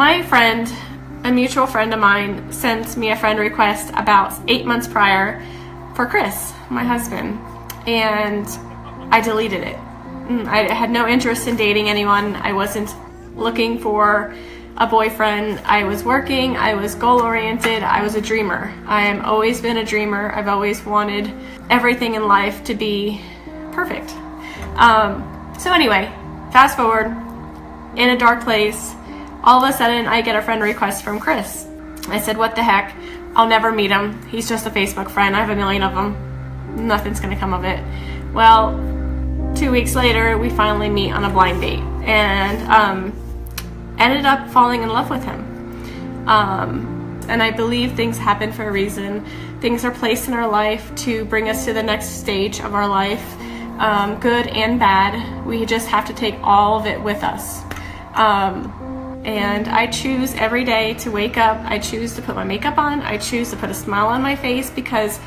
My friend, a mutual friend of mine, sent me a friend request about 8 months prior for Chris, my husband, and I deleted it. I had no interest in dating anyone. I wasn't looking for a boyfriend. I was working, I was goal-oriented, I was a dreamer. I have always been a dreamer. I've always wanted everything in life to be perfect. So anyway, fast forward, in a dark place, all of a sudden I get a friend request from Chris. I said, what the heck? I'll never meet him. He's just a Facebook friend. I have a million of them. Nothing's gonna come of it. Well, 2 weeks later, we finally meet on a blind date, and ended up falling in love with him. And I believe things happen for a reason. Things are placed in our life to bring us to the next stage of our life, good and bad. We just have to take all of it with us. And I choose every day to wake up. I choose to put my makeup on. I choose to put a smile on my face, because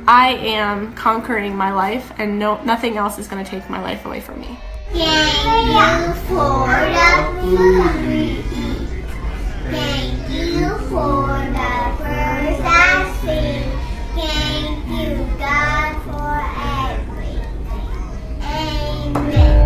I am conquering my life, and nothing else is going to take my life away from me. Thank you for the food. Thank you for the first I see. Thank you, God, for everything. Amen.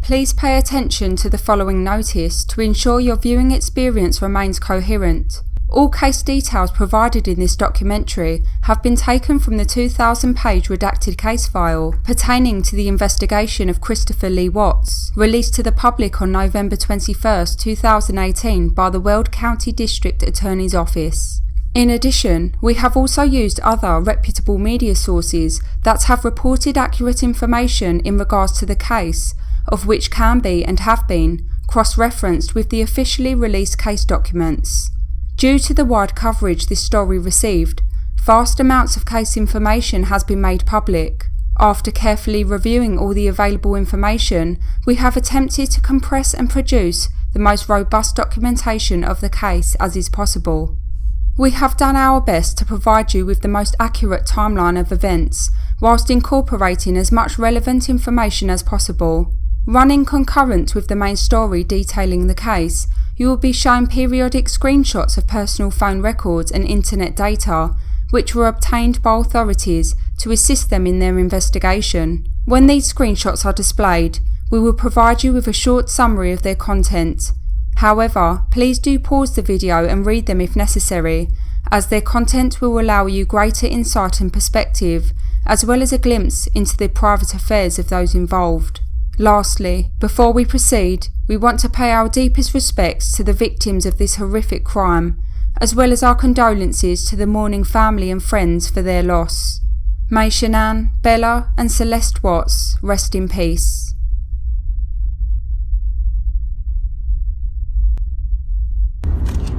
Please pay attention to the following notice to ensure your viewing experience remains coherent. All case details provided in this documentary have been taken from the 2,000-page redacted case file pertaining to the investigation of Christopher Lee Watts, released to the public on November 21, 2018 by the Weld County District Attorney's Office. In addition, we have also used other reputable media sources that have reported accurate information in regards to the case, of which can be and have been cross-referenced with the officially released case documents. Due to the wide coverage this story received, vast amounts of case information has been made public. After carefully reviewing all the available information, we have attempted to compress and produce the most robust documentation of the case as is possible. We have done our best to provide you with the most accurate timeline of events, whilst incorporating as much relevant information as possible. Running concurrent with the main story detailing the case, you will be shown periodic screenshots of personal phone records and internet data, which were obtained by authorities to assist them in their investigation. When these screenshots are displayed, we will provide you with a short summary of their content. However, please do pause the video and read them if necessary, as their content will allow you greater insight and perspective, as well as a glimpse into the private affairs of those involved. Lastly, before we proceed, we want to pay our deepest respects to the victims of this horrific crime, as well as our condolences to the mourning family and friends for their loss. May Shanann, Bella and Celeste Watts rest in peace.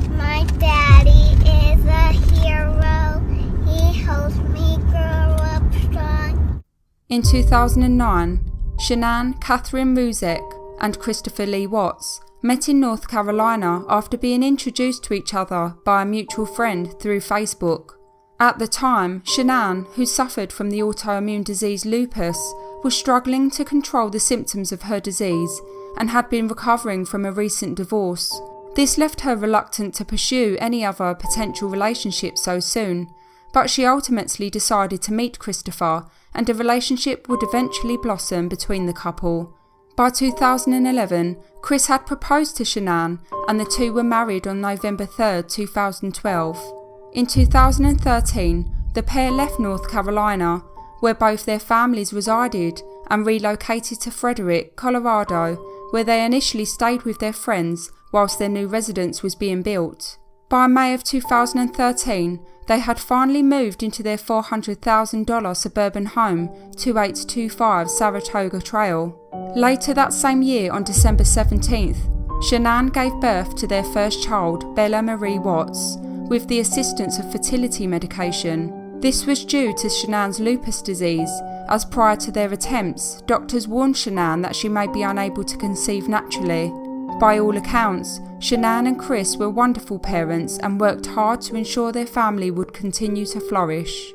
My daddy is a hero. He helps me grow up strong. In 2009, Shanann Catherine Muzek and Christopher Lee Watts met in North Carolina after being introduced to each other by a mutual friend through Facebook. At the time, Shanann, who suffered from the autoimmune disease lupus, was struggling to control the symptoms of her disease and had been recovering from a recent divorce. This left her reluctant to pursue any other potential relationship so soon, but she ultimately decided to meet Christopher, and a relationship would eventually blossom between the couple. By 2011, Chris had proposed to Shanann, and the two were married on November 3, 2012. In 2013, the pair left North Carolina, where both their families resided, and relocated to Frederick, Colorado, where they initially stayed with their friends whilst their new residence was being built. By May of 2013, they had finally moved into their $400,000 suburban home, 2825 Saratoga Trail. Later that same year, on December 17th, Shanann gave birth to their first child, Bella Marie Watts, with the assistance of fertility medication. This was due to Shanann's lupus disease, as prior to their attempts, doctors warned Shanann that she may be unable to conceive naturally. By all accounts, Shanann and Chris were wonderful parents and worked hard to ensure their family would continue to flourish.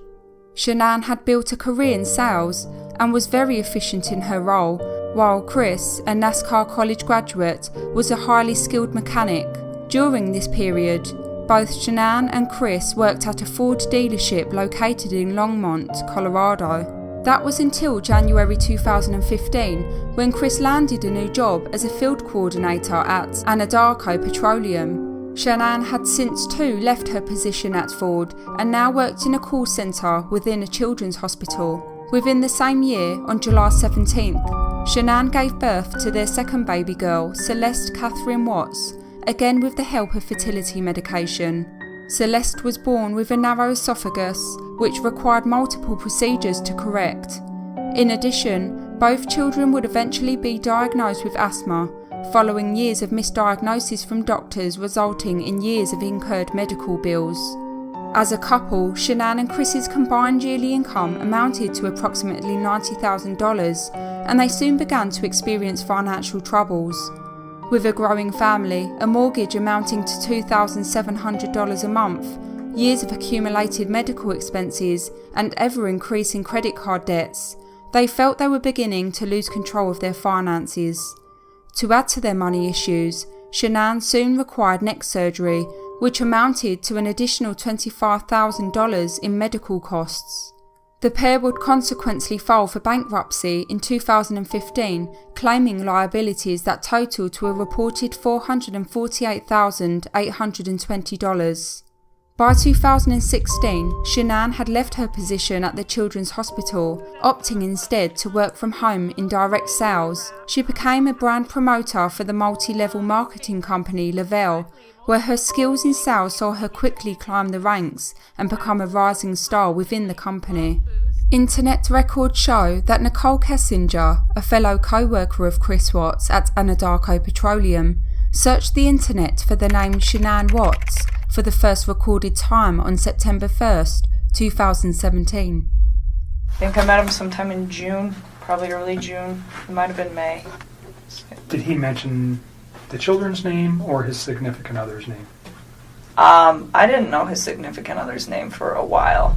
Shanann had built a career in sales and was very efficient in her role, while Chris, a NASCAR college graduate, was a highly skilled mechanic. During this period, both Shanann and Chris worked at a Ford dealership located in Longmont, Colorado. That was until January 2015, when Chris landed a new job as a field coordinator at Anadarko Petroleum. Shanann had since too left her position at Ford and now worked in a call centre within a children's hospital. Within the same year, on July 17th, Shanann gave birth to their second baby girl, Celeste Catherine Watts, again with the help of fertility medication. Celeste was born with a narrow esophagus, which required multiple procedures to correct. In addition, both children would eventually be diagnosed with asthma, following years of misdiagnosis from doctors resulting in years of incurred medical bills. As a couple, Shanann and Chris's combined yearly income amounted to approximately $90,000, and they soon began to experience financial troubles. With a growing family, a mortgage amounting to $2,700 a month, years of accumulated medical expenses, and ever-increasing credit card debts, they felt they were beginning to lose control of their finances. To add to their money issues, Shanann soon required neck surgery, which amounted to an additional $25,000 in medical costs. The pair would consequently file for bankruptcy in 2015, claiming liabilities that totaled to a reported $448,820. By 2016, Shanann had left her position at the Children's Hospital, opting instead to work from home in direct sales. She became a brand promoter for the multi-level marketing company Lavelle, where her skills in sales saw her quickly climb the ranks and become a rising star within the company. Internet records show that Nicole Kessinger, a fellow co-worker of Chris Watts at Anadarko Petroleum, searched the internet for the name Shanann Watts for the first recorded time on September 1st, 2017. I think I met him sometime in June, probably early June. It might have been May. Did he mention the children's name or his significant other's name? I didn't know his significant other's name for a while.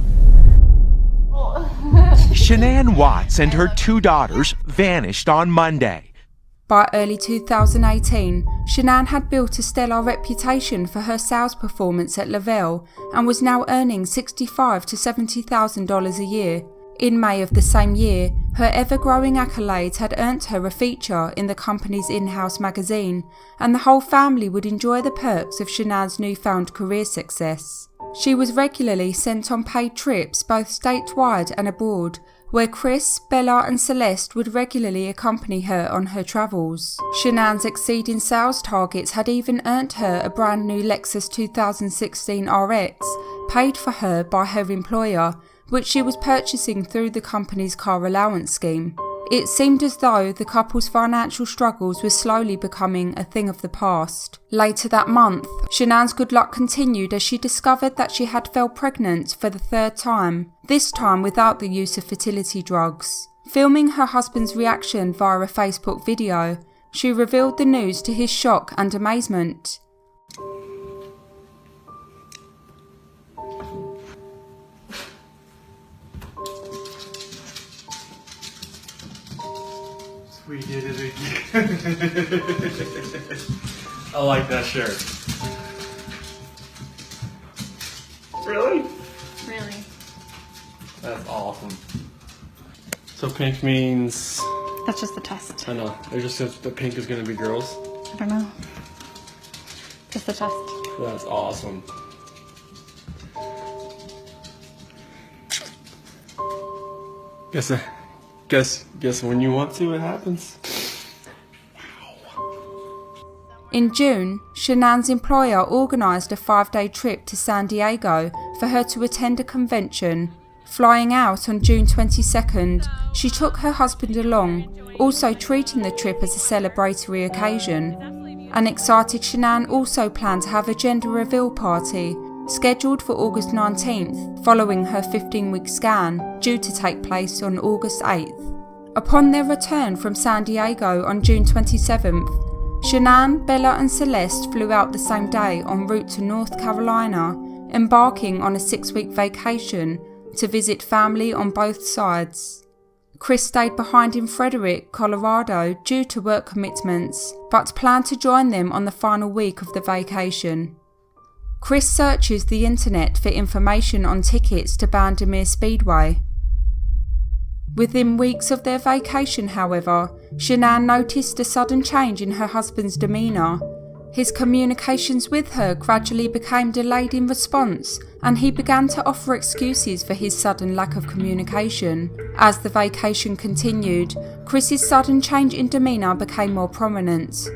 Shanann Watts and her two daughters vanished on Monday. By early 2018, Shanann had built a stellar reputation for her sales performance at Lavelle and was now earning $65,000 to $70,000 a year. In May of the same year, her ever-growing accolades had earned her a feature in the company's in-house magazine, and the whole family would enjoy the perks of Shanann's newfound career success. She was regularly sent on paid trips both statewide and abroad, where Chris, Bella and Celeste would regularly accompany her on her travels. Shanann's exceeding sales targets had even earned her a brand new Lexus 2016 RX, paid for her by her employer, which she was purchasing through the company's car allowance scheme. It seemed as though the couple's financial struggles were slowly becoming a thing of the past. Later that month, Shanann's good luck continued as she discovered that she had fell pregnant for the third time, this time without the use of fertility drugs. Filming her husband's reaction via a Facebook video, she revealed the news to his shock and amazement. We did it again. I like that shirt. Really? Really? That's awesome. So pink means... That's just the test. I know. It just says the pink is going to be girls. I don't know. Just the test. That's awesome. Guess when you want to, it happens. In June, Shanann's employer organised a 5-day trip to San Diego for her to attend a convention. Flying out on June 22nd, she took her husband along, also treating the trip as a celebratory occasion. An excited Shanann also planned to have a gender reveal party, scheduled for August 19th, following her 15-week scan, due to take place on August 8th. Upon their return from San Diego on June 27th, Shanann, Bella and Celeste flew out the same day en route to North Carolina, embarking on a 6-week vacation, to visit family on both sides. Chris stayed behind in Frederick, Colorado due to work commitments, but planned to join them on the final week of the vacation. Chris searches the internet for information on tickets to Bandimere Speedway. Within weeks of their vacation, however, Shanann noticed a sudden change in her husband's demeanour. His communications with her gradually became delayed in response, and he began to offer excuses for his sudden lack of communication. As the vacation continued, Chris's sudden change in demeanour became more prominent.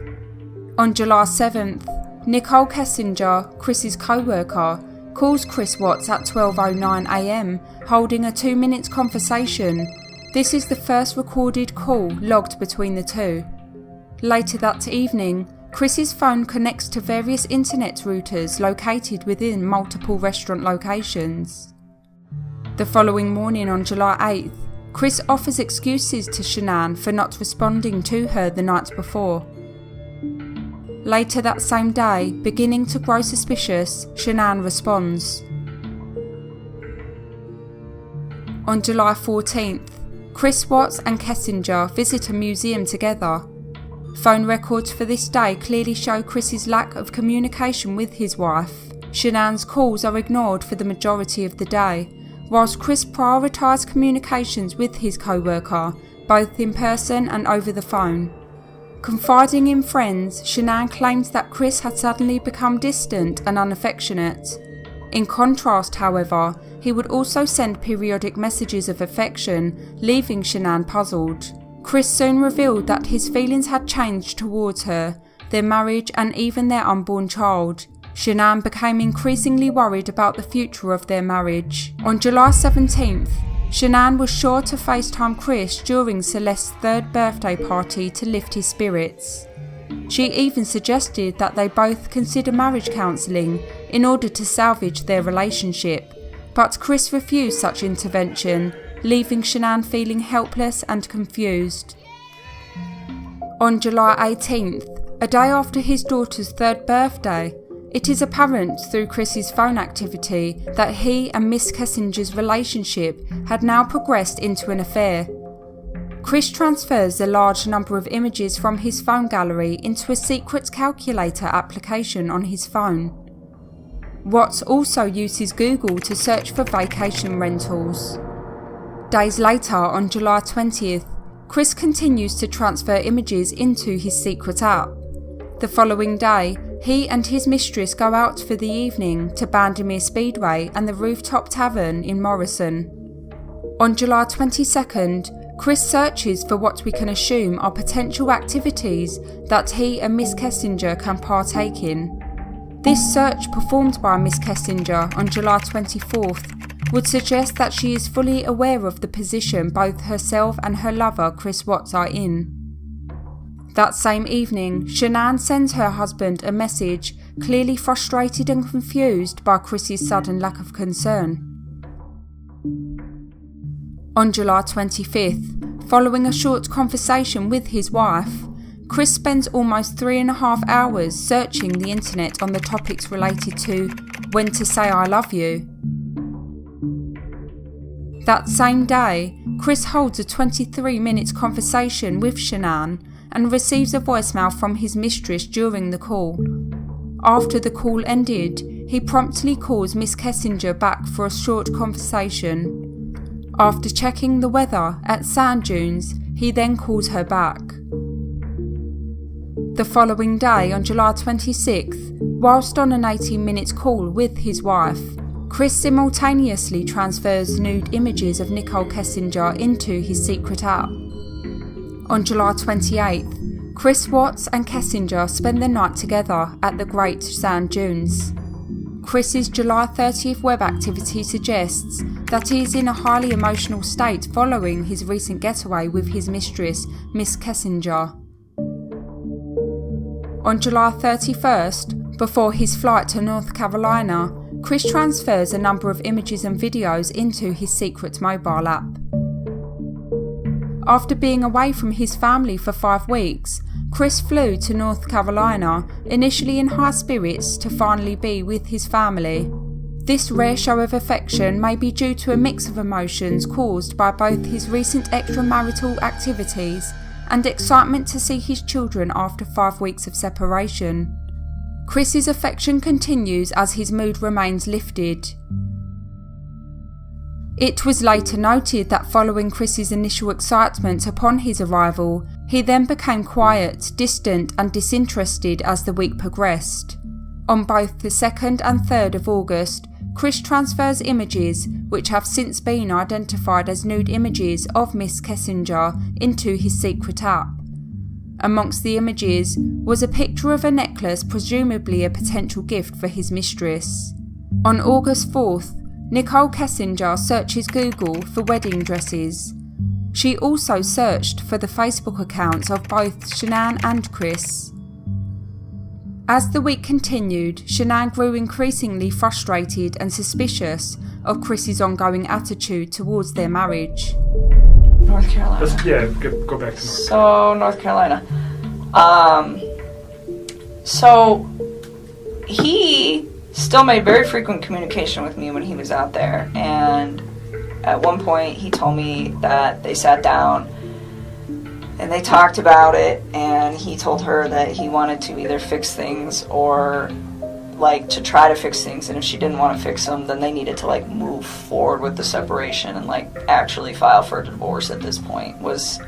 On July 7th, Nicole Kessinger, Chris's co-worker, calls Chris Watts at 12:09 a.m, holding a 2-minute conversation. This is the first recorded call logged between the two. Later that evening, Chris's phone connects to various internet routers located within multiple restaurant locations. The following morning on July 8th, Chris offers excuses to Shanann for not responding to her the night before. Later that same day, beginning to grow suspicious, Shanann responds. On July 14th, Chris Watts and Kessinger visit a museum together. Phone records for this day clearly show Chris's lack of communication with his wife. Shanann's calls are ignored for the majority of the day, whilst Chris prioritised communications with his co-worker, both in person and over the phone. Confiding in friends, Shanann claims that Chris had suddenly become distant and unaffectionate. In contrast, however, he would also send periodic messages of affection, leaving Shanann puzzled. Chris soon revealed that his feelings had changed towards her, their marriage and even their unborn child. Shanann became increasingly worried about the future of their marriage. On July 17th, Shanann was sure to FaceTime Chris during Celeste's 3rd birthday party to lift his spirits. She even suggested that they both consider marriage counselling in order to salvage their relationship, but Chris refused such intervention, leaving Shanann feeling helpless and confused. On July 18th, a day after his daughter's 3rd birthday, it is apparent through Chris's phone activity that he and Miss Kessinger's relationship had now progressed into an affair. Chris transfers a large number of images from his phone gallery into a secret calculator application on his phone. Watts also uses Google to search for vacation rentals. Days later, on July 20th, Chris continues to transfer images into his secret app. The following day, he and his mistress go out for the evening to Bandimere Speedway and the Rooftop Tavern in Morrison. On July 22nd, Chris searches for what we can assume are potential activities that he and Miss Kessinger can partake in. This search performed by Miss Kessinger on July 24th would suggest that she is fully aware of the position both herself and her lover Chris Watts are in. That same evening, Shanann sends her husband a message, clearly frustrated and confused by Chris's sudden lack of concern. On July 25th, following a short conversation with his wife, Chris spends almost 3.5 hours searching the internet on the topics related to when to say I love you. That same day, Chris holds a 23-minute conversation with Shanann and receives a voicemail from his mistress during the call. After the call ended, he promptly calls Miss Kessinger back for a short conversation. After checking the weather at sand dunes, he then calls her back. The following day, on July 26th, whilst on an 18-minute call with his wife, Chris simultaneously transfers nude images of Nicole Kessinger into his secret app. On July 28th, Chris Watts and Kessinger spend the night together at the Great Sand Dunes. Chris's July 30th web activity suggests that he is in a highly emotional state following his recent getaway with his mistress, Miss Kessinger. On July 31st, before his flight to North Carolina, Chris transfers a number of images and videos into his secret mobile app. After being away from his family for 5 weeks, Chris flew to North Carolina, initially in high spirits to finally be with his family. This rare show of affection may be due to a mix of emotions caused by both his recent extramarital activities and excitement to see his children after 5 weeks of separation. Chris's affection continues as his mood remains lifted. It was later noted that following Chris's initial excitement upon his arrival, he then became quiet, distant and disinterested as the week progressed. On both the 2nd and 3rd of August, Chris transfers images, which have since been identified as nude images of Miss Kessinger, into his secret app. Amongst the images was a picture of a necklace, presumably a potential gift for his mistress. On August 4th, Nicole Kessinger searches Google for wedding dresses. She also searched for the Facebook accounts of both Shanann and Chris. As the week continued, Shanann grew increasingly frustrated and suspicious of Chris's ongoing attitude towards their marriage. North Carolina. Go back to North So, North Carolina. So, he still made very frequent communication with me when he was out there. And at one point, he told me that they sat down and they talked about it, and he told her that he wanted to either fix things or to try to fix things, and if she didn't want to fix them, then they needed to move forward with the separation and actually file for a divorce at this point was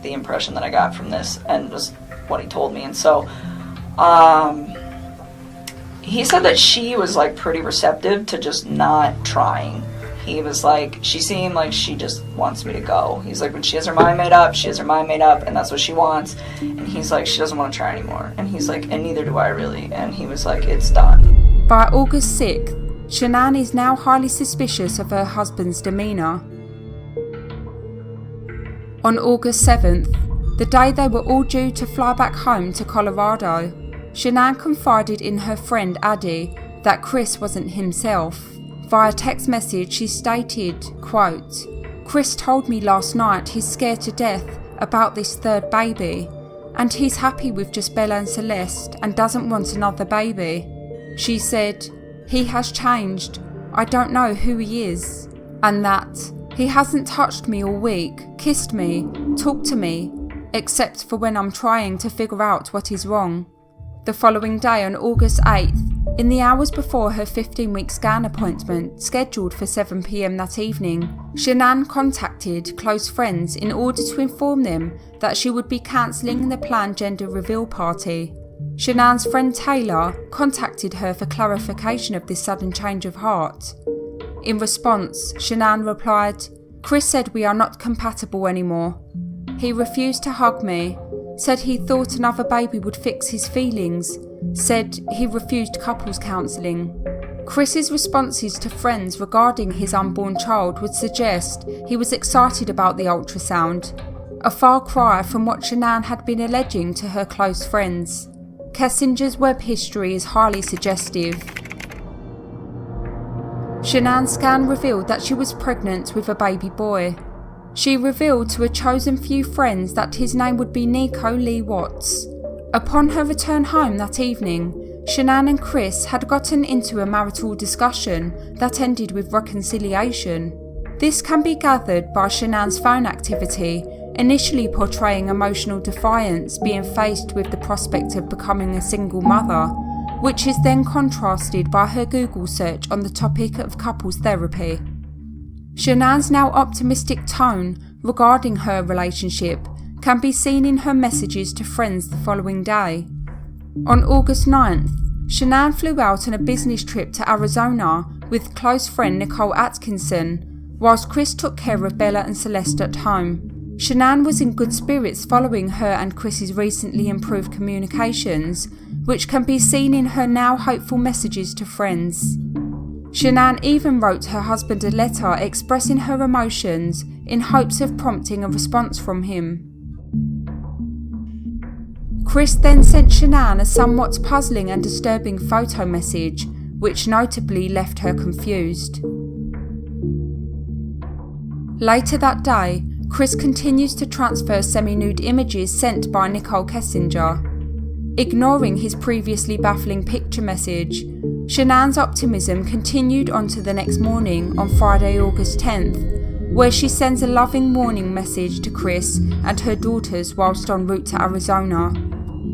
the impression that I got from this, and was what he told me. And so he said that she was pretty receptive to just not trying. He was she seemed like she just wants me to go. He's when she has her mind made up, she has her mind made up, and that's what she wants. And he's she doesn't want to try anymore. And he's and neither do I really. And he was it's done. By August 6th, Shanann is now highly suspicious of her husband's demeanour. On August 7th, the day they were all due to fly back home to Colorado, Shanann confided in her friend Addie that Chris wasn't himself. Via text message, she stated, quote, "Chris told me last night he's scared to death about this 3rd baby, and he's happy with just Bella and Celeste and doesn't want another baby." She said, "He has changed. I don't know who he is." And that, "He hasn't touched me all week, kissed me, talked to me, except for when I'm trying to figure out what is wrong." The following day, on August 8th, in the hours before her 15-week scan appointment, scheduled for 7 p.m. that evening, Shanann contacted close friends in order to inform them that she would be cancelling the planned gender reveal party. Shanann's friend Taylor contacted her for clarification of this sudden change of heart. In response, Shanann replied, "Chris said we are not compatible anymore. He refused to hug me, said he thought another baby would fix his feelings, said he refused couples counselling." Chris's responses to friends regarding his unborn child would suggest he was excited about the ultrasound, a far cry from what Shanann had been alleging to her close friends. Kessinger's web history is highly suggestive. Shanann's scan revealed that she was pregnant with a baby boy. She revealed to a chosen few friends that his name would be Nico Lee Watts. Upon her return home that evening, Shanann and Chris had gotten into a marital discussion that ended with reconciliation. This can be gathered by Shanann's phone activity, initially portraying emotional defiance being faced with the prospect of becoming a single mother, which is then contrasted by her Google search on the topic of couples therapy. Shanann's now optimistic tone regarding her relationship can be seen in her messages to friends the following day. On August 9th, Shanann flew out on a business trip to Arizona with close friend Nicole Atkinson, whilst Chris took care of Bella and Celeste at home. Shanann was in good spirits following her and Chris's recently improved communications, which can be seen in her now hopeful messages to friends. Shanann even wrote her husband a letter expressing her emotions in hopes of prompting a response from him. Chris then sent Shanann a somewhat puzzling and disturbing photo message, which notably left her confused. Later that day, Chris continues to transfer semi-nude images sent by Nicole Kessinger. Ignoring his previously baffling picture message, Shanann's optimism continued on to the next morning on Friday, August 10th, where she sends a loving morning message to Chris and her daughters whilst en route to Arizona.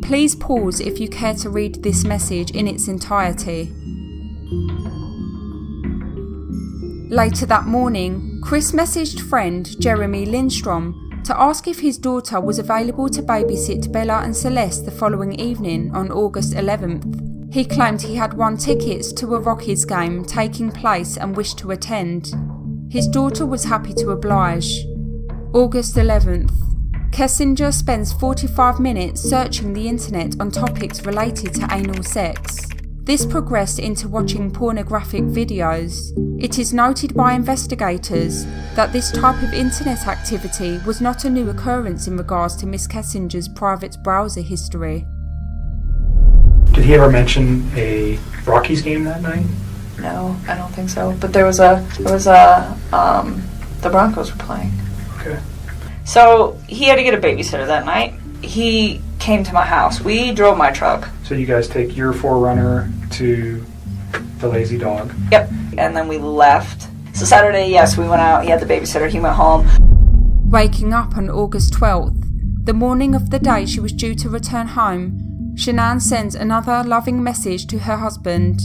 Please pause if you care to read this message in its entirety. Later that morning, Chris messaged friend Jeremy Lindstrom to ask if his daughter was available to babysit Bella and Celeste the following evening on August 11th. He claimed he had won tickets to a Rockies game taking place and wished to attend. His daughter was happy to oblige. August 11th. Kessinger spends 45 minutes searching the internet on topics related to anal sex. This progressed into watching pornographic videos. It is noted by investigators that this type of internet activity was not a new occurrence in regards to Miss Kessinger's private browser history. Did he ever mention a Rockies game that night? No, I don't think so. But the Broncos were playing. Okay. So he had to get a babysitter that night. He came to my house. We drove my truck. So you guys take your 4Runner to the Lazy Dog. Yep. And then we left. So Saturday, yes, we went out. He had the babysitter. He went home. Waking up on August 12th, the morning of the day she was due to return home, Shanann sends another loving message to her husband.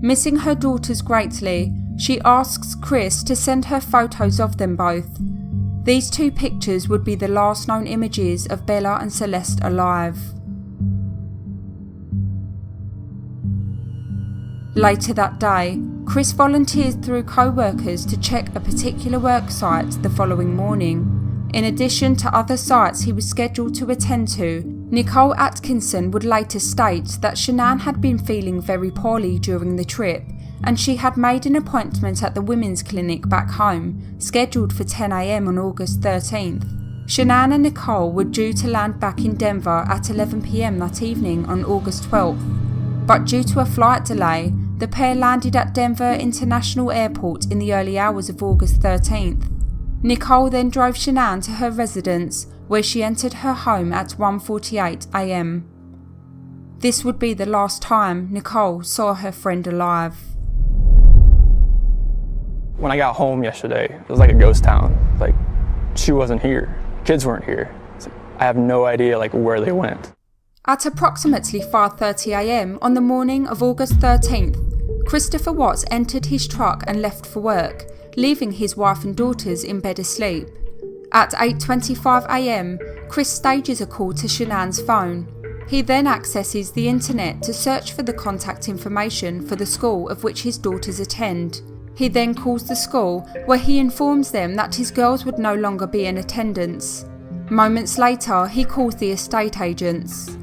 Missing her daughters greatly, she asks Chris to send her photos of them both. These two pictures would be the last known images of Bella and Celeste alive. Later that day, Chris volunteers through co-workers to check a particular work site the following morning. In addition to other sites he was scheduled to attend to, Nicole Atkinson would later state that Shanann had been feeling very poorly during the trip, and she had made an appointment at the women's clinic back home, scheduled for 10 a.m. on August 13th. Shanann and Nicole were due to land back in Denver at 11 p.m. that evening on August 12th, but due to a flight delay, the pair landed at Denver International Airport in the early hours of August 13th. Nicole then drove Shanann to her residence, where she entered her home at 1:48 a.m. This would be the last time Nicole saw her friend alive. When I got home yesterday, it was like a ghost town. Like, she wasn't here. Kids weren't here. I have no idea where they went. At approximately 5:30 a.m. on the morning of August 13th, Christopher Watts entered his truck and left for work, leaving his wife and daughters in bed asleep. At 8:25 a.m, Chris stages a call to Shanann's phone. He then accesses the internet to search for the contact information for the school of which his daughters attend. He then calls the school, where he informs them that his girls would no longer be in attendance. Moments later, he calls the estate agents.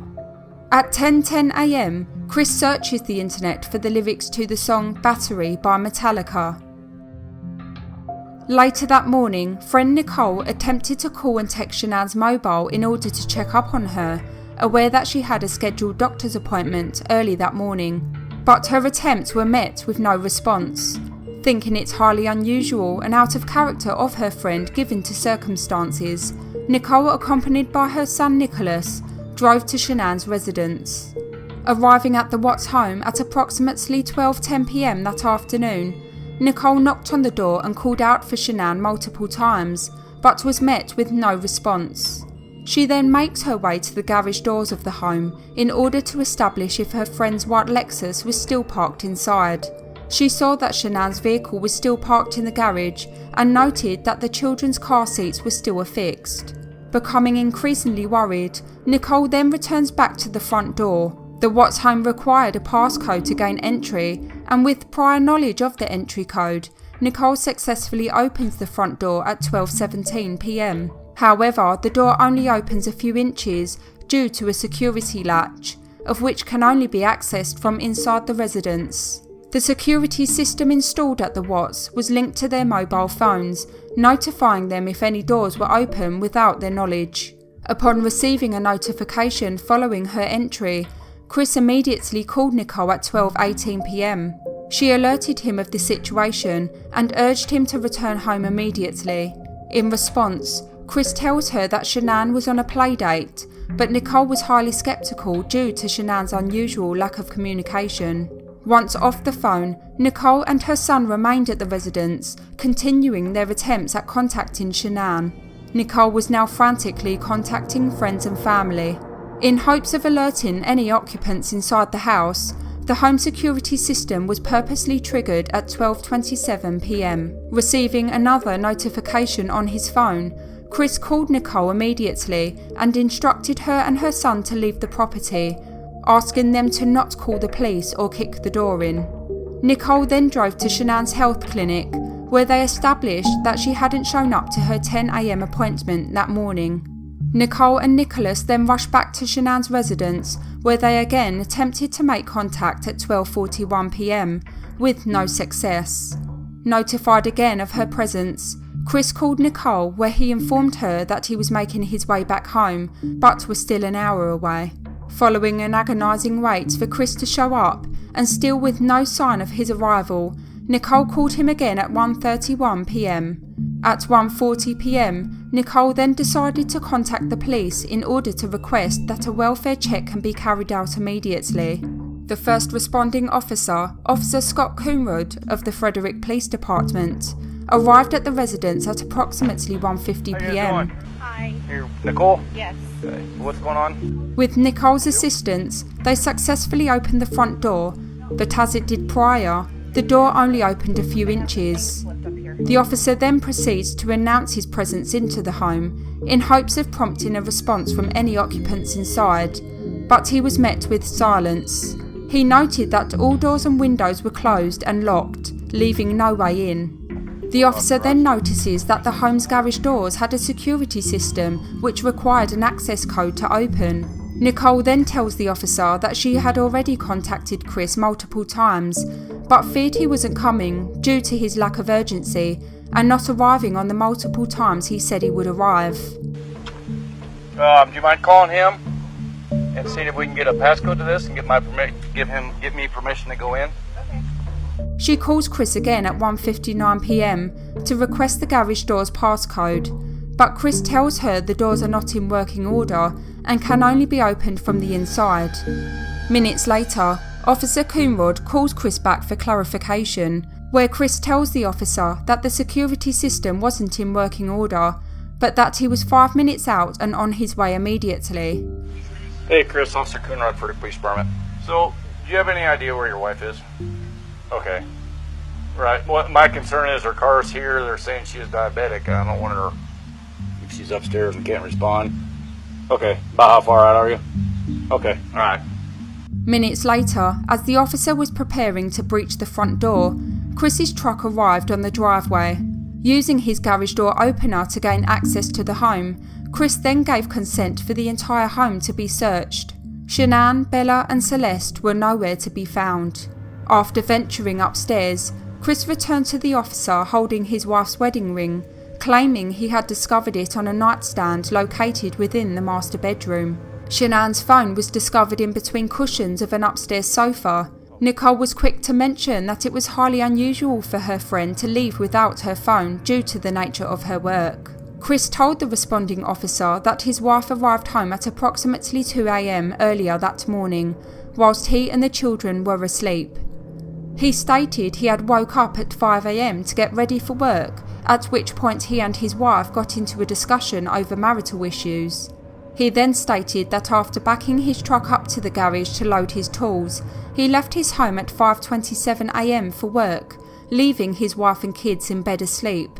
At 10:10 a.m, Chris searches the internet for the lyrics to the song Battery by Metallica. Later that morning, friend Nicole attempted to call and text Shanann's mobile in order to check up on her, aware that she had a scheduled doctor's appointment early that morning. But her attempts were met with no response. Thinking it highly unusual and out of character of her friend given to circumstances, Nicole, accompanied by her son Nicholas, drove to Shanann's residence. Arriving at the Watts home at approximately 12:10 p.m. that afternoon, Nicole knocked on the door and called out for Shanann multiple times, but was met with no response. She then makes her way to the garage doors of the home in order to establish if her friend's white Lexus was still parked inside. She saw that Shanann's vehicle was still parked in the garage and noted that the children's car seats were still affixed. Becoming increasingly worried, Nicole then returns back to the front door. The Watts home required a passcode to gain entry, and with prior knowledge of the entry code, Nicole successfully opens the front door at 12:17 p.m. However, the door only opens a few inches due to a security latch, of which can only be accessed from inside the residence. The security system installed at the Watts was linked to their mobile phones, notifying them if any doors were open without their knowledge. Upon receiving a notification following her entry, Chris immediately called Nicole at 12:18 p.m. She alerted him of the situation and urged him to return home immediately. In response, Chris tells her that Shanann was on a playdate, but Nicole was highly skeptical due to Shanann's unusual lack of communication. Once off the phone, Nicole and her son remained at the residence, continuing their attempts at contacting Shanann. Nicole was now frantically contacting friends and family. In hopes of alerting any occupants inside the house, the home security system was purposely triggered at 12:27 p.m. Receiving another notification on his phone, Chris called Nicole immediately and instructed her and her son to leave the property, asking them to not call the police or kick the door in. Nicole then drove to Shanann's health clinic, where they established that she hadn't shown up to her 10 a.m. appointment that morning. Nicole and Nicholas then rushed back to Shanann's residence, where they again attempted to make contact at 12:41 p.m, with no success. Notified again of her presence, Chris called Nicole, where he informed her that he was making his way back home, but was still an hour away. Following an agonising wait for Chris to show up, and still with no sign of his arrival, Nicole called him again at 1:31 p.m. At 1:40 p.m, Nicole then decided to contact the police in order to request that a welfare check can be carried out immediately. The first responding officer, Officer Scott Coonrod of the Frederick Police Department, arrived at the residence at approximately 1:50 p.m. Hi. Here, Nicole? Yes. Okay. What's going on? With Nicole's assistance, they successfully opened the front door, but as it did prior, the door only opened a few inches. The officer then proceeds to announce his presence into the home, in hopes of prompting a response from any occupants inside, but he was met with silence. He noted that all doors and windows were closed and locked, leaving no way in. The officer then notices that the home's garage doors had a security system which required an access code to open. Nicole then tells the officer that she had already contacted Chris multiple times, but feared he wasn't coming due to his lack of urgency and not arriving on the multiple times he said he would arrive. Do you mind calling him and seeing if we can get a passcode to this and give me permission to go in? She calls Chris again at 1:59 p.m. to request the garage door's passcode, but Chris tells her the doors are not in working order and can only be opened from the inside. Minutes later, Officer Coonrod calls Chris back for clarification, where Chris tells the officer that the security system wasn't in working order, but that he was 5 minutes out and on his way immediately. Hey Chris, Officer Coonrod for the police department. So, do you have any idea where your wife is? Okay. Right. What my concern is her car's here. They're saying she is diabetic. I don't want her if she's upstairs and can't respond. Okay. About how far out are you? Okay. All right. Minutes later, as the officer was preparing to breach the front door, Chris's truck arrived on the driveway. Using his garage door opener to gain access to the home, Chris then gave consent for the entire home to be searched. Shanann, Bella and Celeste were nowhere to be found. After venturing upstairs, Chris returned to the officer holding his wife's wedding ring, claiming he had discovered it on a nightstand located within the master bedroom. Shanann's phone was discovered in between cushions of an upstairs sofa. Nicole was quick to mention that it was highly unusual for her friend to leave without her phone due to the nature of her work. Chris told the responding officer that his wife arrived home at approximately 2 a.m. earlier that morning, whilst he and the children were asleep. He stated he had woke up at 5 a.m. to get ready for work, at which point he and his wife got into a discussion over marital issues. He then stated that after backing his truck up to the garage to load his tools, he left his home at 5:27 a.m. for work, leaving his wife and kids in bed asleep.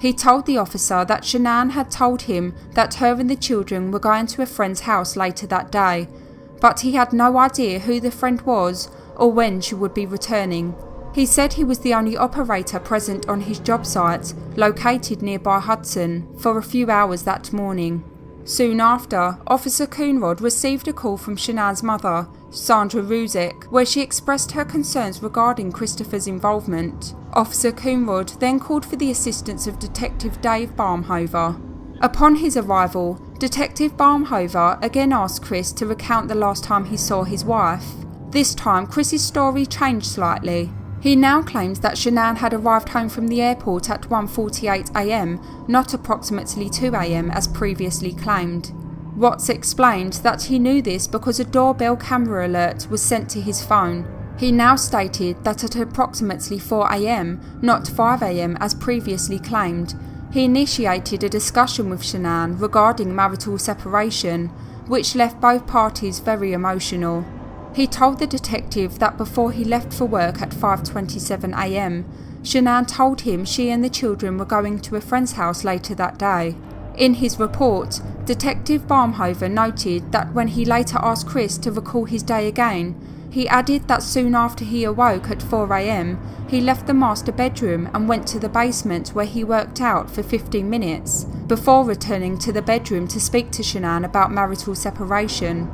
He told the officer that Shanann had told him that her and the children were going to a friend's house later that day, but he had no idea who the friend was or when she would be returning. He said he was the only operator present on his job site, located nearby Hudson, for a few hours that morning. Soon after, Officer Coonrod received a call from Shanann's mother, Sandra Ruzek, where she expressed her concerns regarding Christopher's involvement. Officer Coonrod then called for the assistance of Detective Dave Barmhover. Upon his arrival, Detective Barmhover again asked Chris to recount the last time he saw his wife. This time, Chris's story changed slightly. He now claims that Shanann had arrived home from the airport at 1:48 a.m, not approximately 2 a.m. as previously claimed. Watts explained that he knew this because a doorbell camera alert was sent to his phone. He now stated that at approximately 4 a.m, not 5 a.m. as previously claimed, he initiated a discussion with Shanann regarding marital separation, which left both parties very emotional. He told the detective that before he left for work at 5:27 a.m, Shanann told him she and the children were going to a friend's house later that day. In his report, Detective Barmhover noted that when he later asked Chris to recall his day again, he added that soon after he awoke at 4 a.m, he left the master bedroom and went to the basement where he worked out for 15 minutes, before returning to the bedroom to speak to Shanann about marital separation.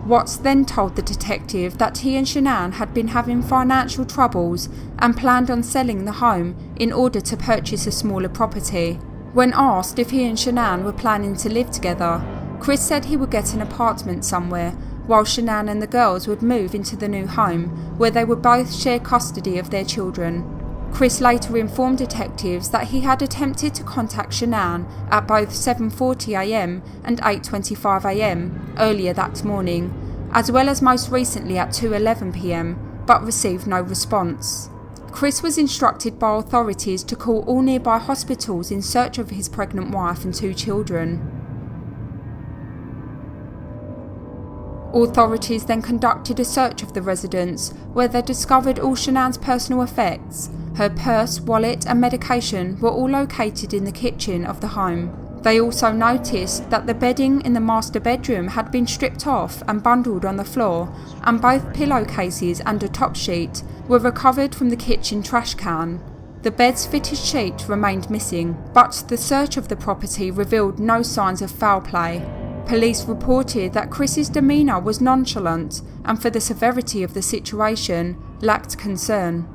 Watts then told the detective that he and Shanann had been having financial troubles and planned on selling the home in order to purchase a smaller property. When asked if he and Shanann were planning to live together, Chris said he would get an apartment somewhere, while Shanann and the girls would move into the new home, where they would both share custody of their children. Chris later informed detectives that he had attempted to contact Shanann at both 7:40 a.m. and 8:25 a.m. earlier that morning, as well as most recently at 2:11 p.m, but received no response. Chris was instructed by authorities to call all nearby hospitals in search of his pregnant wife and 2 children. Authorities then conducted a search of the residence, where they discovered all Shanann's personal effects. Her purse, wallet and medication were all located in the kitchen of the home. They also noticed that the bedding in the master bedroom had been stripped off and bundled on the floor, and both pillowcases and a top sheet were recovered from the kitchen trash can. The bed's fitted sheet remained missing, but the search of the property revealed no signs of foul play. Police reported that Chris's demeanour was nonchalant and, for the severity of the situation, lacked concern.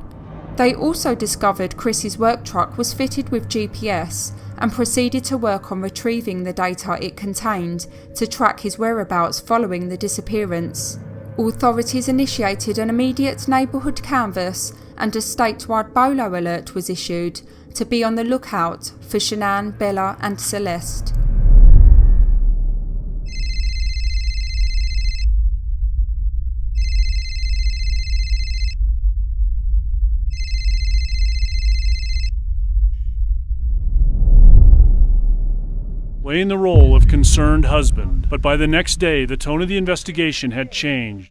They also discovered Chris's work truck was fitted with GPS and proceeded to work on retrieving the data it contained to track his whereabouts following the disappearance. Authorities initiated an immediate neighbourhood canvass, and a statewide BOLO alert was issued to be on the lookout for Shanann, Bella and Celeste. Playing the role of concerned husband, but by the next day the tone of the investigation had changed.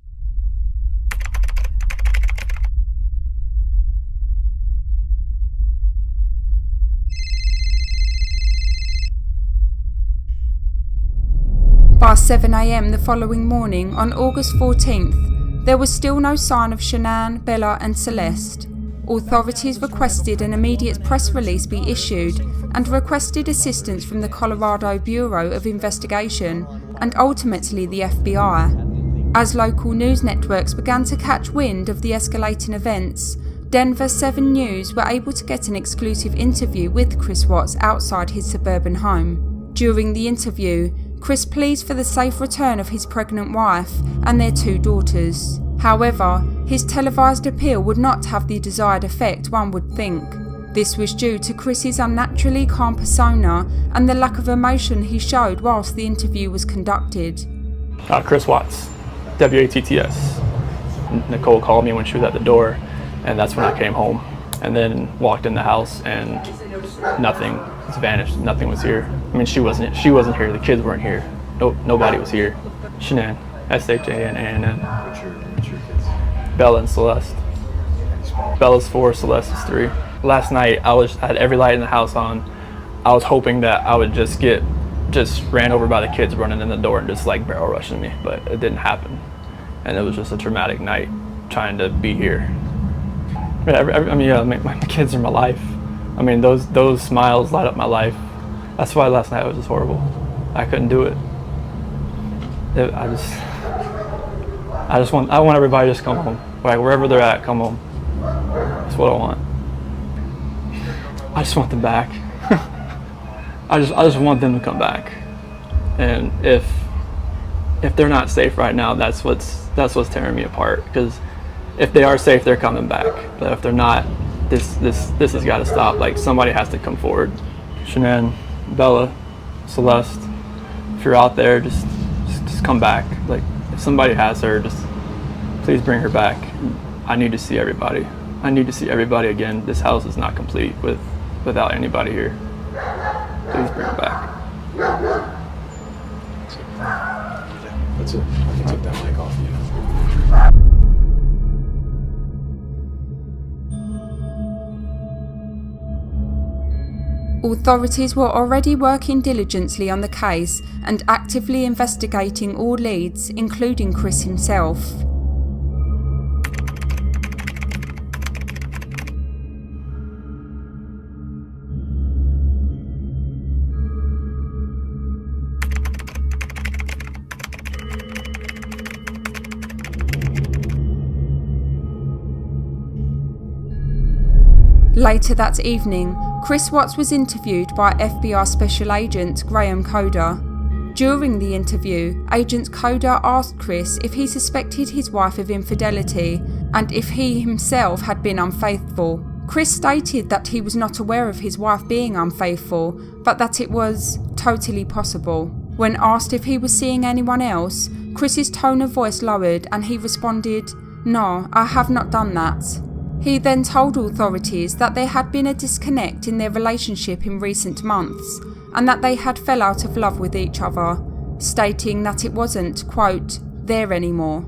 By 7 a.m. the following morning, on August 14th, there was still no sign of Shanann, Bella and Celeste. Authorities requested an immediate press release be issued and requested assistance from the Colorado Bureau of Investigation and ultimately the FBI. As local news networks began to catch wind of the escalating events, Denver 7 News were able to get an exclusive interview with Chris Watts outside his suburban home. During the interview, Chris pleads for the safe return of his pregnant wife and their 2 daughters. However, his televised appeal would not have the desired effect one would think. This was due to Chris's unnaturally calm persona and the lack of emotion he showed whilst the interview was conducted. Chris Watts, WATTS. Nicole called me when she was at the door, and that's when I came home. And then walked in the house, and nothing has vanished. Nothing was here. I mean, she wasn't here. The kids weren't here. Nobody was here. Shanann, SHANANN. What's your kids? Bella and Celeste. Bella's 4, Celeste is 3. Last night I had every light in the house on. I was hoping that I would just ran over by the kids running in the door and just like barrel rushing me, but it didn't happen. And it was just a traumatic night trying to be here. My kids are my life. I mean, those smiles light up my life. That's why last night was just horrible. I couldn't do it. I want everybody to just come home. Like wherever they're at, come home. That's what I want. I just want them back. I just want them to come back. And if they're not safe right now, that's what's tearing me apart. Because if they are safe, they're coming back. But if they're not, this has got to stop. Like somebody has to come forward. Shanann, Bella, Celeste, if you're out there, just come back. Like if somebody has her, just please bring her back. I need to see everybody. I need to see everybody again. This house is not complete without anybody here. Please bring it back. That's it. I can take that mic off you. Authorities were already working diligently on the case and actively investigating all leads, including Chris himself. Later that evening, Chris Watts was interviewed by FBI Special Agent Graham Coder. During the interview, Agent Coder asked Chris if he suspected his wife of infidelity and if he himself had been unfaithful. Chris stated that he was not aware of his wife being unfaithful, but that it was totally possible. When asked if he was seeing anyone else, Chris's tone of voice lowered and he responded, "No, I have not done that." He then told authorities that there had been a disconnect in their relationship in recent months and that they had fell out of love with each other, stating that it wasn't, quote, there anymore.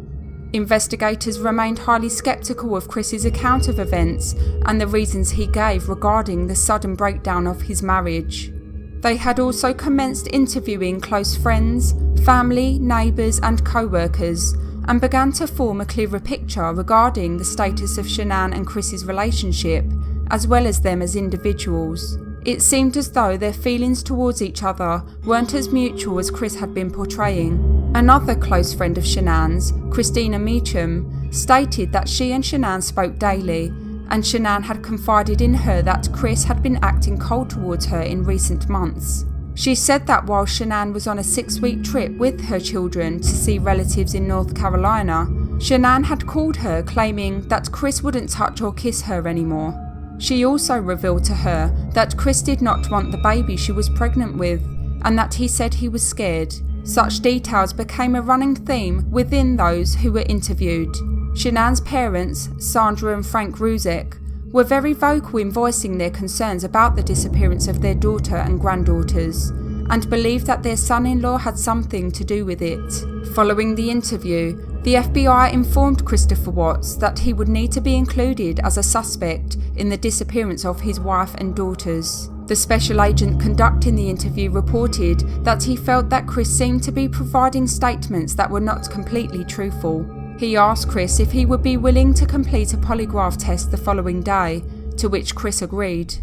Investigators remained highly skeptical of Chris's account of events and the reasons he gave regarding the sudden breakdown of his marriage. They had also commenced interviewing close friends, family, neighbours and co-workers, and began to form a clearer picture regarding the status of Shanann and Chris's relationship, as well as them as individuals. It seemed as though their feelings towards each other weren't as mutual as Chris had been portraying. Another close friend of Shanann's, Christina Meacham, stated that she and Shanann spoke daily, and Shanann had confided in her that Chris had been acting cold towards her in recent months. She said that while Shanann was on a 6-week trip with her children to see relatives in North Carolina, Shanann had called her claiming that Chris wouldn't touch or kiss her anymore. She also revealed to her that Chris did not want the baby she was pregnant with, and that he said he was scared. Such details became a running theme within those who were interviewed. Shanann's parents, Sandra and Frank Ruzek, were very vocal in voicing their concerns about the disappearance of their daughter and granddaughters, and believed that their son-in-law had something to do with it. Following the interview, the FBI informed Christopher Watts that he would need to be included as a suspect in the disappearance of his wife and daughters. The special agent conducting the interview reported that he felt that Chris seemed to be providing statements that were not completely truthful. He asked Chris if he would be willing to complete a polygraph test the following day, to which Chris agreed.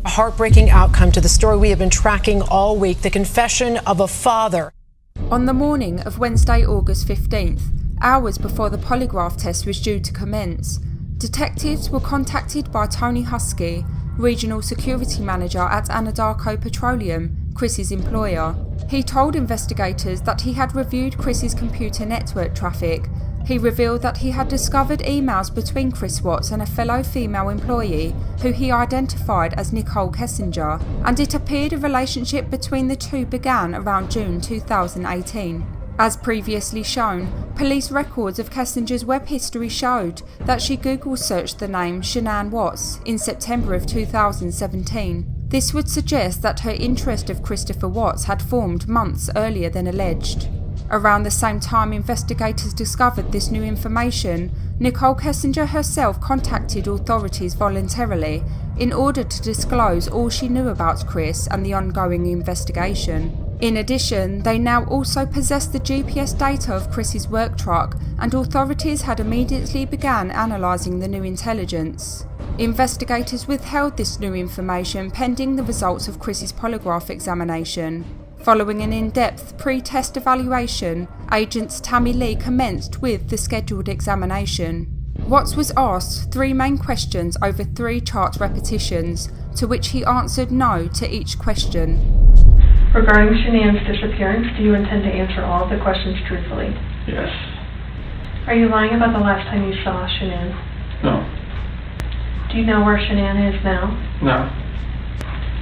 A heartbreaking outcome to the story we have been tracking all week, the confession of a father. On the morning of Wednesday, August 15th, hours before the polygraph test was due to commence, detectives were contacted by Tony Husky, Regional Security Manager at Anadarko Petroleum, Chris's employer. He told investigators that he had reviewed Chris's computer network traffic. He revealed that he had discovered emails between Chris Watts and a fellow female employee who he identified as Nicole Kessinger, and it appeared a relationship between the two began around June 2018. As previously shown, police records of Kessinger's web history showed that she Google searched the name Shanann Watts in September of 2017. This would suggest that her interest of Christopher Watts had formed months earlier than alleged. Around the same time investigators discovered this new information, Nicole Kessinger herself contacted authorities voluntarily in order to disclose all she knew about Chris and the ongoing investigation. In addition, they now also possessed the GPS data of Chris's work truck, and authorities had immediately begun analysing the new intelligence. Investigators withheld this new information pending the results of Chris's polygraph examination. Following an in-depth pre-test evaluation, agents Tammy Lee commenced with the scheduled examination. Watts was asked 3 main questions over 3 chart repetitions, to which he answered no to each question. Regarding Shanann's disappearance, do you intend to answer all of the questions truthfully? Yes. Are you lying about the last time you saw Shanann? No. Do you know where Shanann is now? No.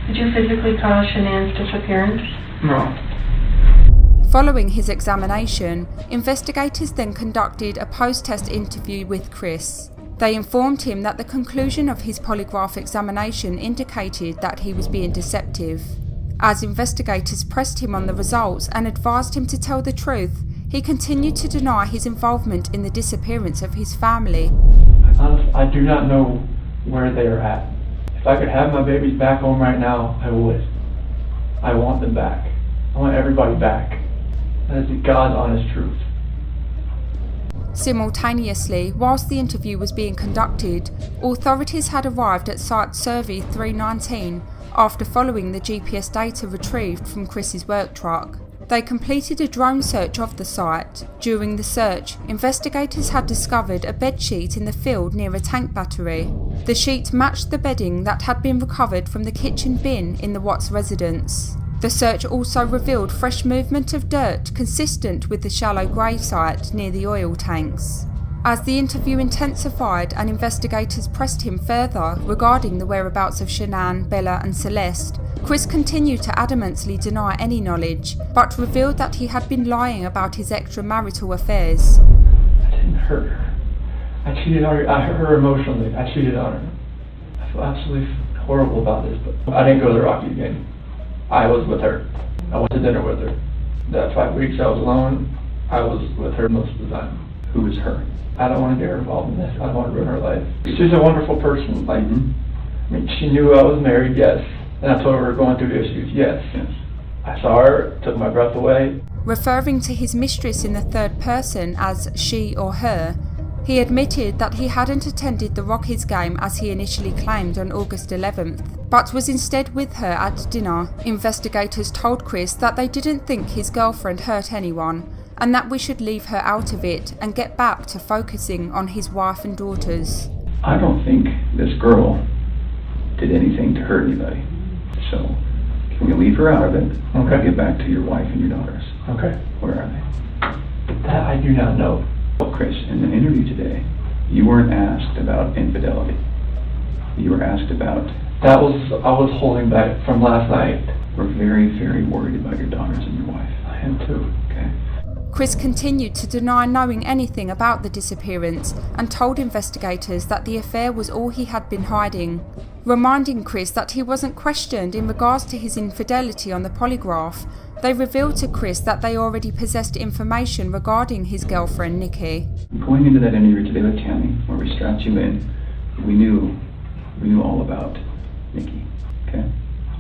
Did you physically cause Shanann's disappearance? No. Following his examination, investigators then conducted a post-test interview with Chris. They informed him that the conclusion of his polygraph examination indicated that he was being deceptive. As investigators pressed him on the results and advised him to tell the truth, he continued to deny his involvement in the disappearance of his family. Honestly, I do not know where they are at. If I could have my babies back home right now, I would. I want them back. I want everybody back. That is the God's honest truth. Simultaneously, whilst the interview was being conducted, authorities had arrived at site Survey 319 after following the GPS data retrieved from Chris's work truck. They completed a drone search of the site. During the search, investigators had discovered a bedsheet in the field near a tank battery. The sheet matched the bedding that had been recovered from the kitchen bin in the Watts residence. The search also revealed fresh movement of dirt consistent with the shallow grave site near the oil tanks. As the interview intensified and investigators pressed him further regarding the whereabouts of Shanann, Bella and Celeste, Chris continued to adamantly deny any knowledge, but revealed that he had been lying about his extramarital affairs. I didn't hurt her. I cheated on her. I hurt her emotionally. I cheated on her. I feel absolutely horrible about this, but I didn't go to the Rocky game. I was with her. I went to dinner with her. That 5 weeks I was alone, I was with her most of the time. Who is her? I don't want to get her involved in this. I don't want to ruin her life. She's a wonderful person. Like, I mean, she knew I was married, yes. And I told her we were going through issues, yes. I saw her, took my breath away. Referring to his mistress in the third person as she or her, he admitted that he hadn't attended the Rockies game as he initially claimed on August 11th, but was instead with her at dinner. Investigators told Chris that they didn't think his girlfriend hurt anyone, and that we should leave her out of it and get back to focusing on his wife and daughters. I don't think this girl did anything to hurt anybody. So, can we leave her out of it? Okay. Get back to your wife and your daughters. Okay. Where are they? That I do not know. Well, Chris, in the interview today, you weren't asked about infidelity. You were asked about... I was holding back from last night. We're very, very worried about your daughters and your wife. I am too. Okay. Chris continued to deny knowing anything about the disappearance and told investigators that the affair was all he had been hiding. Reminding Chris that he wasn't questioned in regards to his infidelity on the polygraph, they revealed to Chris that they already possessed information regarding his girlfriend, Nikki. Going into that interview today with Tammy, where we strapped you in, we knew all about Nikki, okay?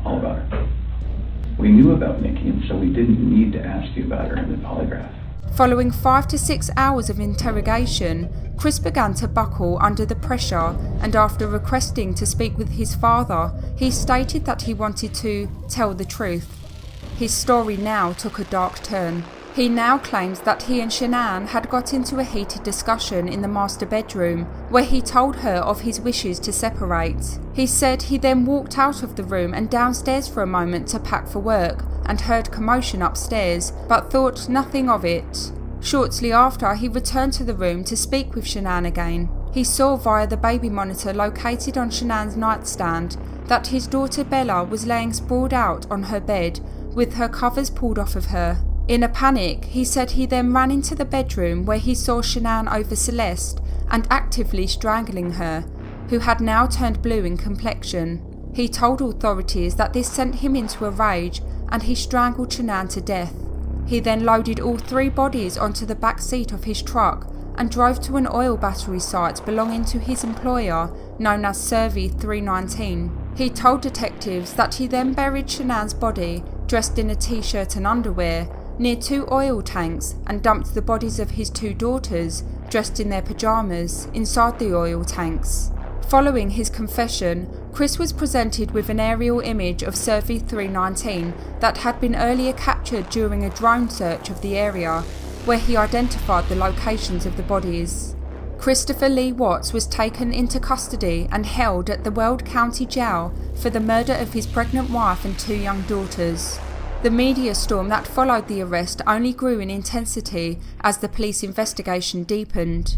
All about her. We knew about Nikki, and so we didn't need to ask you about her in the polygraph. Following 5 to 6 hours of interrogation, Chris began to buckle under the pressure, and after requesting to speak with his father, he stated that he wanted to tell the truth. His story now took a dark turn. He now claims that he and Shanann had got into a heated discussion in the master bedroom, where he told her of his wishes to separate. He said he then walked out of the room and downstairs for a moment to pack for work, and heard commotion upstairs, but thought nothing of it. Shortly after, he returned to the room to speak with Shanann again. He saw via the baby monitor located on Shanann's nightstand that his daughter Bella was laying sprawled out on her bed, with her covers pulled off of her. In a panic, he said he then ran into the bedroom where he saw Shanann over Celeste and actively strangling her, who had now turned blue in complexion. He told authorities that this sent him into a rage and he strangled Shanann to death. He then loaded all 3 bodies onto the back seat of his truck and drove to an oil battery site belonging to his employer, known as Survey 319. He told detectives that he then buried Shanann's body, dressed in a t-shirt and underwear, near 2 oil tanks and dumped the bodies of his 2 daughters, dressed in their pyjamas, inside the oil tanks. Following his confession, Chris was presented with an aerial image of Survey 319 that had been earlier captured during a drone search of the area, where he identified the locations of the bodies. Christopher Lee Watts was taken into custody and held at the Weld County Jail for the murder of his pregnant wife and 2 young daughters. The media storm that followed the arrest only grew in intensity as the police investigation deepened.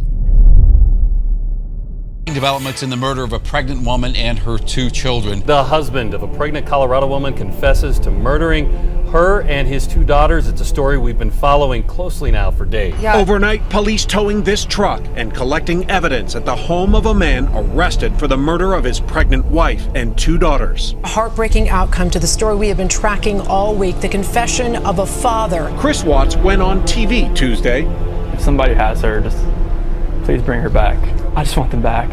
Developments in the murder of a pregnant woman and her 2 children. The husband of a pregnant Colorado woman confesses to murdering Her and his 2 daughters, it's a story we've been following closely now for days. Overnight, police towing this truck and collecting evidence at the home of a man arrested for the murder of his pregnant wife and 2 daughters. A heartbreaking outcome to the story we have been tracking all week, the confession of a father. Chris Watts went on TV Tuesday. If somebody has her, just please bring her back. I just want them back.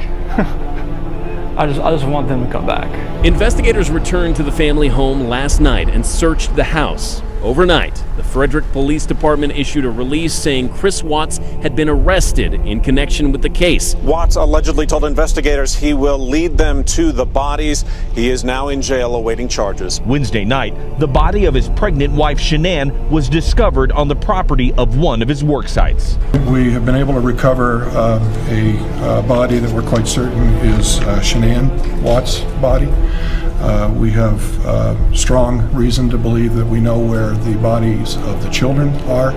I just want them to come back. Investigators returned to the family home last night and searched the house. Overnight, the Frederick Police Department issued a release saying Chris Watts had been arrested in connection with the case. Watts allegedly told investigators he will lead them to the bodies. He is now in jail awaiting charges. Wednesday night, the body of his pregnant wife Shanann was discovered on the property of one of his work sites. We have been able to recover a body that we're quite certain is Shanann Watts' body. We have strong reason to believe that we know where the bodies of the children are,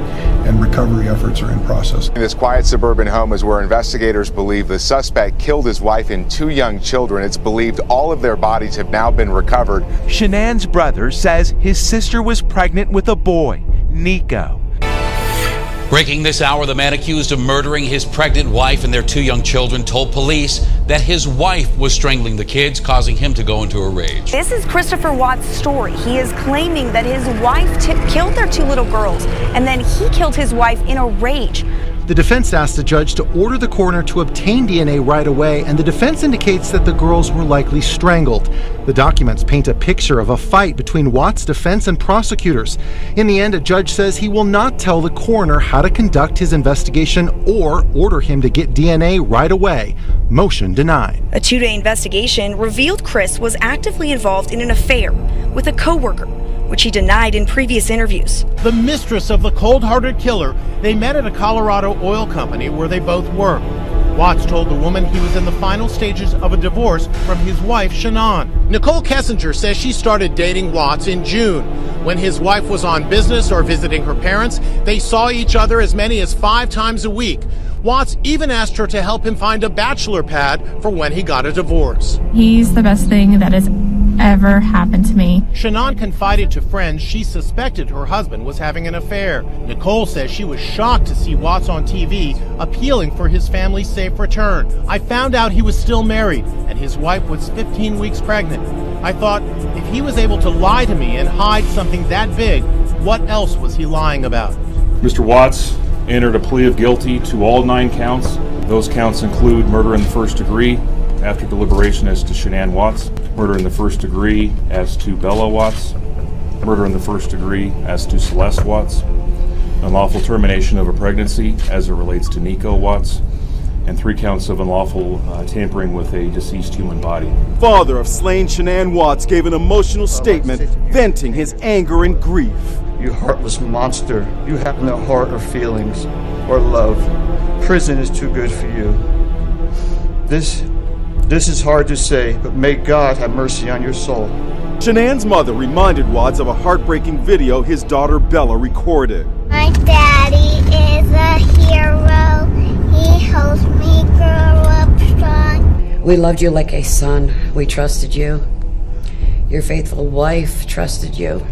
and recovery efforts are in process. This quiet suburban home is where investigators believe the suspect killed his wife and 2 young children. It's believed all of their bodies have now been recovered. Shanann's brother says his sister was pregnant with a boy, Nico. Breaking this hour, the man accused of murdering his pregnant wife and their 2 young children told police that his wife was strangling the kids, causing him to go into a rage. This is Christopher Watts' story. He is claiming that his wife killed their 2 little girls, and then he killed his wife in a rage. The defense asked the judge to order the coroner to obtain DNA right away, and the defense indicates that the girls were likely strangled. The documents paint a picture of a fight between Watts' defense and prosecutors. In the end, a judge says he will not tell the coroner how to conduct his investigation or order him to get DNA right away. Motion denied. A 2-day investigation revealed Chris was actively involved in an affair with a coworker, which he denied in previous interviews. The mistress of the cold-hearted killer, they met at a Colorado oil company where they both worked. Watts told the woman he was in the final stages of a divorce from his wife, Shanann. Nicole Kessinger says she started dating Watts in June. When his wife was on business or visiting her parents, they saw each other as many as 5 times a week. Watts even asked her to help him find a bachelor pad for when he got a divorce. He's the best thing that has ever happened to me. Shanann confided to friends she suspected her husband was having an affair. Nicole says she was shocked to see Watts on TV appealing for his family's safe return. I found out he was still married and his wife was 15 weeks pregnant. I thought, if he was able to lie to me and hide something that big, what else was he lying about? Mr. Watts entered a plea of guilty to all 9 counts. Those counts include murder in the first degree after deliberation as to Shanann Watts, murder in the first degree as to Bella Watts, murder in the first degree as to Celeste Watts, unlawful termination of a pregnancy as it relates to Nico Watts, and 3 counts of unlawful tampering with a deceased human body. Father of slain Shanann Watts gave an emotional statement venting his anger and grief. You heartless monster, you have no heart or feelings or love. Prison is too good for you. This is hard to say, but may God have mercy on your soul. Shanann's mother reminded Watts of a heartbreaking video his daughter Bella recorded. My daddy is a hero. He helps me grow up strong. We loved you like a son. We trusted you. Your faithful wife trusted you.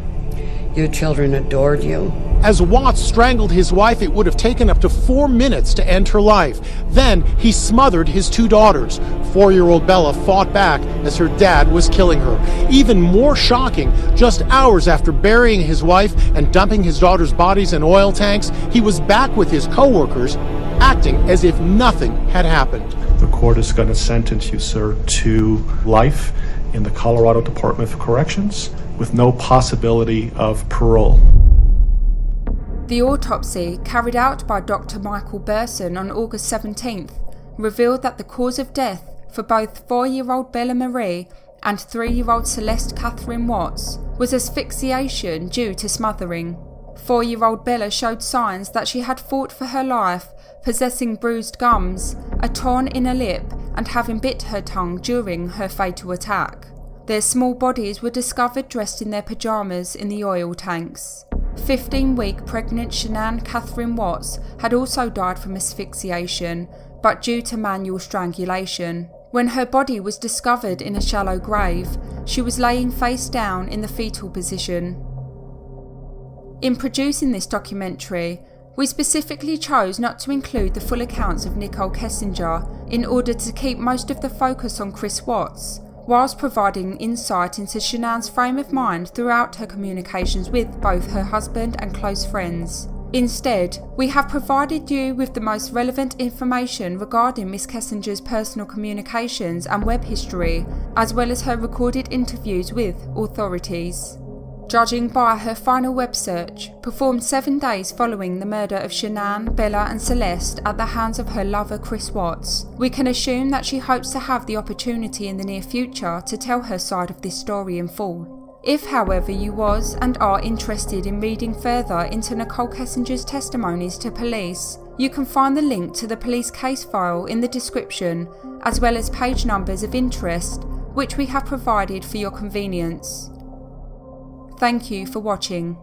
Your children adored you. As Watts strangled his wife, it would have taken up to 4 minutes to end her life. Then he smothered his 2 daughters. 4-year-old Bella fought back as her dad was killing her. Even more shocking, just hours after burying his wife and dumping his daughters' bodies in oil tanks, he was back with his co-workers, acting as if nothing had happened. The court is going to sentence you, sir, to life in the Colorado Department of Corrections with no possibility of parole. The autopsy, carried out by Dr. Michael Burson on August 17th, revealed that the cause of death for both 4-year-old Bella Marie and 3-year-old Celeste Catherine Watts was asphyxiation due to smothering. 4-year-old Bella showed signs that she had fought for her life, possessing bruised gums, a torn inner lip, and having bit her tongue during her fatal attack. Their small bodies were discovered dressed in their pyjamas in the oil tanks. 15-week pregnant Shanann Catherine Watts had also died from asphyxiation, but due to manual strangulation. When her body was discovered in a shallow grave, she was laying face down in the fetal position. In producing this documentary, we specifically chose not to include the full accounts of Nicole Kessinger in order to keep most of the focus on Chris Watts, whilst providing insight into Shanann's frame of mind throughout her communications with both her husband and close friends. Instead, we have provided you with the most relevant information regarding Miss Kessinger's personal communications and web history, as well as her recorded interviews with authorities. Judging by her final web search, performed 7 days following the murder of Shanann, Bella and Celeste at the hands of her lover Chris Watts, we can assume that she hopes to have the opportunity in the near future to tell her side of this story in full. If, however, you was and are interested in reading further into Nicole Kessinger's testimonies to police, you can find the link to the police case file in the description, as well as page numbers of interest, which we have provided for your convenience. Thank you for watching.